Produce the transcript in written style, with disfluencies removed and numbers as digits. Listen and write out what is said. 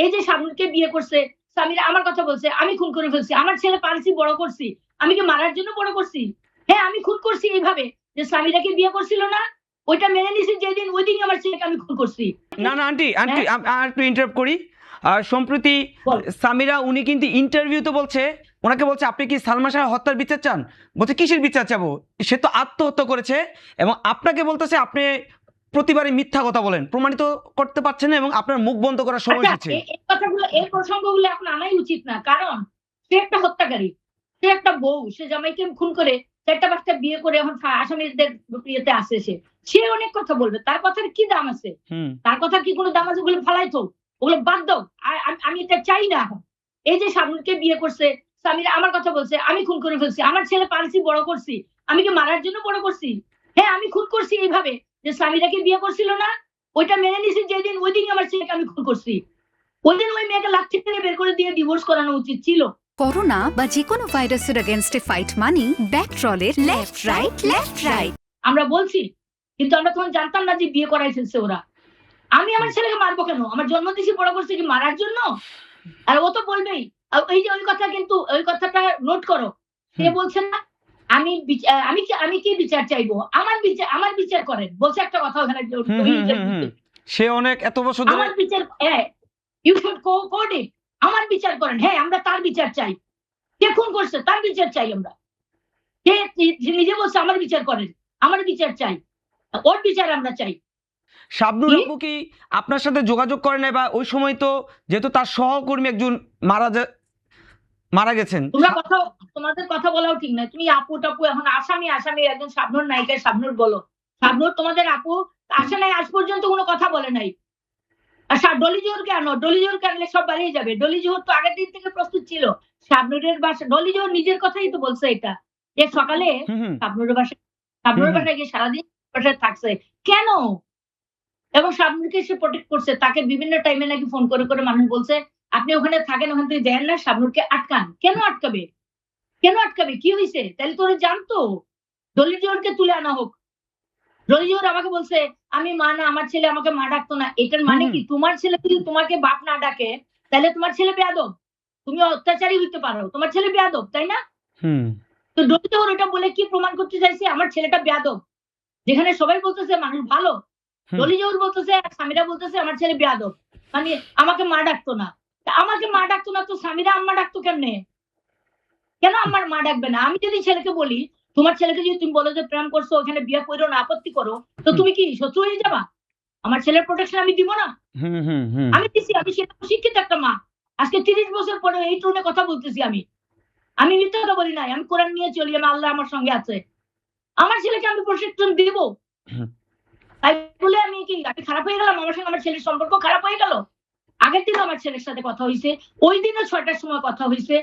এই যে শাবনূরকে বিয়ে করছে, সামিরা আমার কথা বলছে, আমি খুন করে ফেলছি। আমার ছেলে পালছি, বড় করছি। আমি কি মারার জন্য বড় করছি? হ্যাঁ, আমি খুন করছি এইভাবে যে সামিরাকে বিয়ে করছিল না? ওইটা মেনে নিছি যেদিন, ওইদিনই আমার ছেলেকে আমি খুন করছি। না না আন্টি হ্যাঁ? একটু ইন্টারাপ্ট করি। সম্প্রতি বল। সামিরা উনি কিন্তু ইন্টারভিউতে বলছে, ওনাকে বলছে আপনি কি সালমা শাহ হত্যার বিচার চান? বলছে কিসের বিচার চাবো, সে তো আত্মহত্যা করেছে। এবং আপনাকে বলতেছে আপনি প্রতিবারই মিথ্যা কথা বলেন, প্রমাণিত করতে পারছেন না এবং আপনার মুখ বন্ধ করার সময় আচ্ছা, এসেছে। এই কথাগুলো, এই প্রসঙ্গগুলো এখন আনাই উচিত না। কারণ সে একটা হত্যাকারী। সে একটা বউ। সে জামাইকে খুন করে ৪টা ৫টা বিয়ে করে এখন আসামিদের ইয়েতে আসে সে। সে অনেক কথা বলবে। তার কথার কি দাম আছে? হুম তার কথার কি কোনো দাম আছে? ওগুলো ফালাই থৌ। ওগুলো বাদ দাও। আমি এটা চাই না এখন। এই যে শাবনূরকে বিয়ে করছে, সামিরা আমার কথা বলছে, আমি খুন করে ফেলছি। আমার ছেলে পালছি, বড় করছি। আমি কি মারার জন্য বড় করছি? হ্যাঁ, আমি খুন করছি এইভাবে যে সামিরাকে বিয়ে করছিল না? ওইটা মেনে নিছি যেদিন, ওইদিনই আমার ছেলেকে আমি খুন করছি। ওইদিন ওই মেয়েকে লাথি মেরে বের করে দিয়ে ডিভোর্স করানো উচিত ছিল। করোনা বা যে কোনো ভাইরাসের এগেইনস্টে ফাইট মানি ব্যাকট্রলের লেফট রাইট। আমরা বলছি, কিন্তু আমরা তখন জানতাম না যে বিয়ে করাই ফেলছে ওরা। আমি আমার ছেলেকে মারবো কেন? আমার জন্ম দিয়েছি, বড় করছি কি মারার জন্য? আর ও তো বলবেই। এই যে ওই কথা, কিন্তু ওই কথাটা নোট করো। সে বলছে না, আমি কি বিচার চাইবো? আমার বিচার করেন। বলছে একটা কথা ওখানে সে অনেক এত বছর ধরে আমার বিচার, হ্যাঁ, ইউ শুড কোড ইট। আমার বিচার করেন। হ্যাঁ, আমরা তার বিচার চাই। কে খুন করছে তার বিচার চাই আমরা। কে নিজে বলছে আমার বিচার করেন। আমার বিচার চাই। ওর বিচার আমরা চাই। শাবনূর আপু কি আপনার সাথে যোগাযোগ করে নাই? বা ওই সময় তো যেহেতু তার সহকর্মী একজন মারা গেছেন। তোমাদের কথা বলাও ঠিক নয়। তুমি আপু টাপু, এখন আসামি একজন শাবনূর নায়িকা, শাবনূর বলো। শাবনূর তোমাদের আপু আসে নাই, আজ পর্যন্ত কোনো কথা বলে নাই। আর ডলি জোহরকে আনো। ডলি জোহরকে আনলে সব বাড়িয়ে যাবে। ডলি জোহর তো আগের দিন থেকে প্রস্তুত ছিল। শাবনূরের বাসা, ডলি জোহর নিজের কথাই তো বলছে এটা। যে সকালে শাবনূরের বাসায় গিয়ে সারাদিন বাসায় থাকছে। কেন? এবং শাবনূরকে সে প্রোটেক্ট করছে। তাকে বিভিন্ন টাইমে নাকি ফোন করে করে মানুষ বলছে, আপনি ওখানে থাকেন, ওখান থেকে যান না, শাবনূরকে আটকান। কেন আটকাবে? কেন আটকাবে? কি হইছে? তাহলে তো ওরা জানতো। ডলি জোহরকে তুলে আনা হোক। ডলি জোহর আমাকে বলছে, আমি মা না, আমার ছেলে আমাকে মা ডাকতো না। এটার মানে কি? তোমার ছেলে যদি তোমাকে বাপ না ডাকে, তাহলে তোমার ছেলে বেয়াদব। তুমি অত্যাচারী হইতে পারো, তোমার ছেলে বেয়াদব, তাই না? তো ডলি জোহর ওটা বলে কি প্রমাণ করতে চাইছে? আমার ছেলেটা বেয়াদব। যেখানে সবাই বলতেছে মানুষ ভালো, ডলি জোহর বলতেছে, সামিরা বলতেছে আমার ছেলে বেয়াদব। মানে আমাকে মা ডাকতো না। আমাকে মা ডাকতো না তো সামিরা আম্মা ডাকতো কেমনে? কেন আমার মা ডাকবে না? আমি যদি ছেলেকে বলি, তোমার ছেলেকে যদি তুমি বলো যে প্রেম করছো, ওখানে বিয়ে করো না, আপত্তি করো, তো তুমি কি শত্রু হয়ে যাবা? আমার ছেলের প্রোটেকশন আমি দিব না? আমি দিছি। আমি সেটা শিক্ষিত একটা মা। আজকে ৩০ বছর পরে এই টোনে কথা বলতেছি আমি। আমি মিথ্যা কথা বলি নাই। আমি কোরআন নিয়ে চলি। আমি আল্লাহ আমার সঙ্গে আছে। আমার ছেলেকে আমি প্রোটেকশন দিব। তাই বলে আমি খারাপ হয়ে গেলাম? আমার সঙ্গে আমার ছেলের সম্পর্ক খারাপ হয়ে গেল? আগের দিনও আমার ছেলের সাথে কথা হইছে। ওই দিনও ৬টার সময় কথা হইছে।